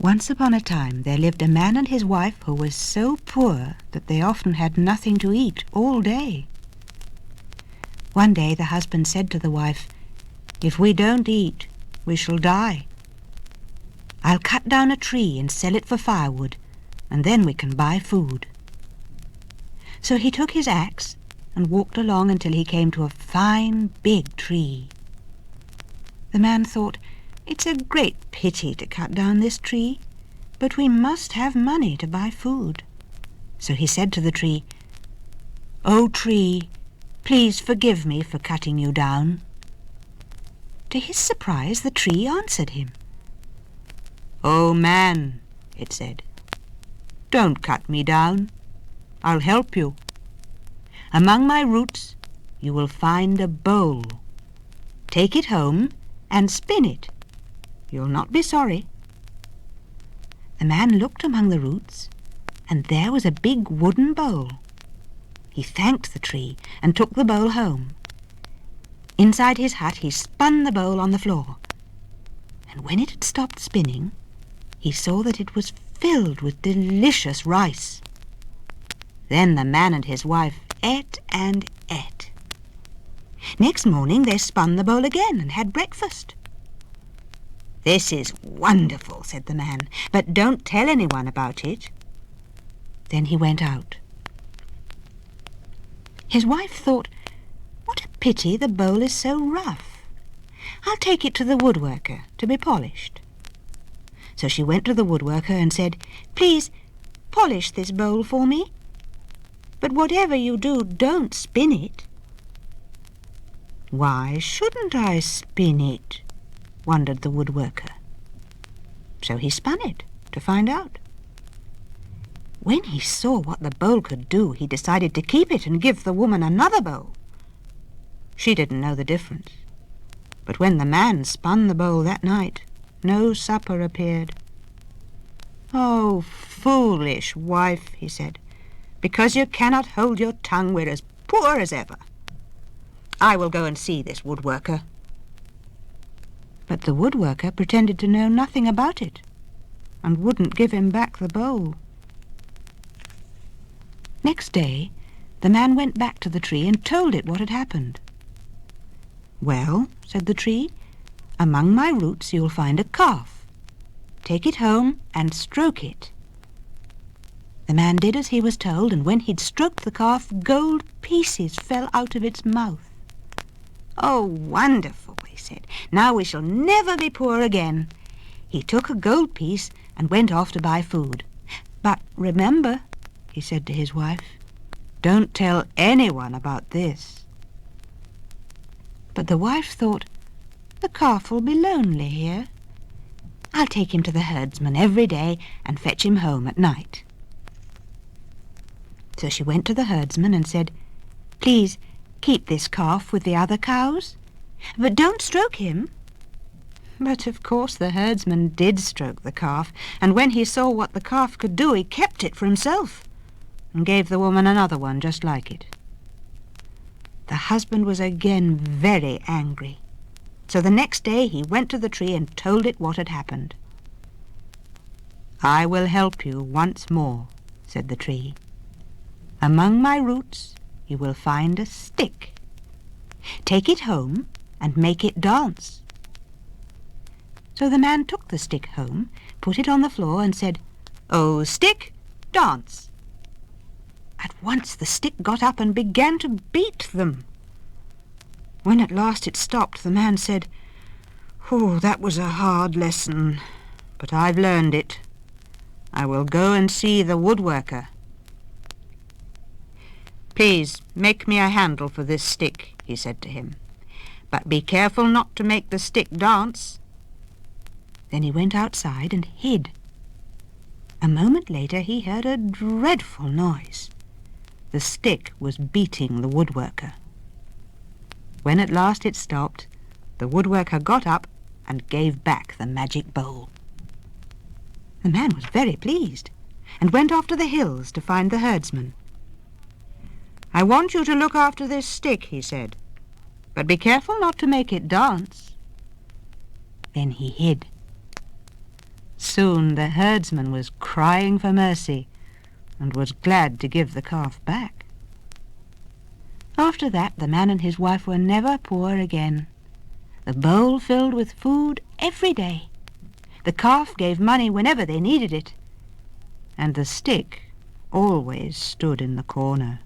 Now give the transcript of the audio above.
Once upon a time there lived a man and his wife who was so poor that they often had nothing to eat all day. One day the husband said to the wife, "If we don't eat, we shall die. I'll cut down a tree and sell it for firewood, and then we can buy food." So he took his axe and walked along until he came to a fine big tree. The man thought, "It's a great pity to cut down this tree, but we must have money to buy food." So he said to the tree, "O tree, please forgive me for cutting you down." To his surprise, the tree answered him. "Oh man," it said, "don't cut me down. I'll help you. Among my roots you will find a bowl. Take it home and spin it. You'll not be sorry." The man looked among the roots, and there was a big wooden bowl. He thanked the tree and took the bowl home. Inside his hut he spun the bowl on the floor, and when it had stopped spinning, he saw that it was filled with delicious rice. Then the man and his wife ate and ate. Next morning they spun the bowl again and had breakfast. "This is wonderful," said the man, "but don't tell anyone about it." Then he went out. His wife thought, "What a pity the bowl is so rough. I'll take it to the woodworker to be polished." So she went to the woodworker and said, "Please polish this bowl for me. But whatever you do, don't spin it." "Why shouldn't I spin it?" wondered the woodworker. So he spun it to find out. When he saw what the bowl could do, he decided to keep it and give the woman another bowl. She didn't know the difference. But when the man spun the bowl that night, no supper appeared. "Oh, foolish wife," he said, "because you cannot hold your tongue, we're as poor as ever. I will go and see this woodworker." But the woodworker pretended to know nothing about it and wouldn't give him back the bowl. Next day, the man went back to the tree and told it what had happened. "Well," said the tree, "among my roots you'll find a calf. Take it home and stroke it." The man did as he was told, and when he'd stroked the calf, gold pieces fell out of its mouth. "Oh, wonderful," he said. "Now we shall never be poor again." He took a gold piece and went off to buy food. "But remember," he said to his wife, "don't tell anyone about this." But the wife thought, "The calf will be lonely here. I'll take him to the herdsman every day and fetch him home at night." So she went to the herdsman and said, "Please keep this calf with the other cows, but don't stroke him." But of course the herdsman did stroke the calf, and when he saw what the calf could do, he kept it for himself and gave the woman another one just like it. The husband was again very angry, so the next day he went to the tree and told it what had happened. "I will help you once more," said the tree. "Among my roots you will find a stick. Take it home and make it dance." So the man took the stick home, put it on the floor and said, "Oh, stick, dance." At once the stick got up and began to beat them. When at last it stopped, the man said, "Oh, that was a hard lesson, but I've learned it. I will go and see the woodworker." "Please make me a handle for this stick," he said to him, "but be careful not to make the stick dance." Then he went outside and hid. A moment later he heard a dreadful noise. The stick was beating the woodworker. When at last it stopped, the woodworker got up and gave back the magic bowl. The man was very pleased and went off to the hills to find the herdsman. "I want you to look after this stick," he said, "but be careful not to make it dance." Then he hid. Soon the herdsman was crying for mercy and was glad to give the calf back. After that, the man and his wife were never poor again. The bowl filled with food every day. The calf gave money whenever they needed it, and the stick always stood in the corner.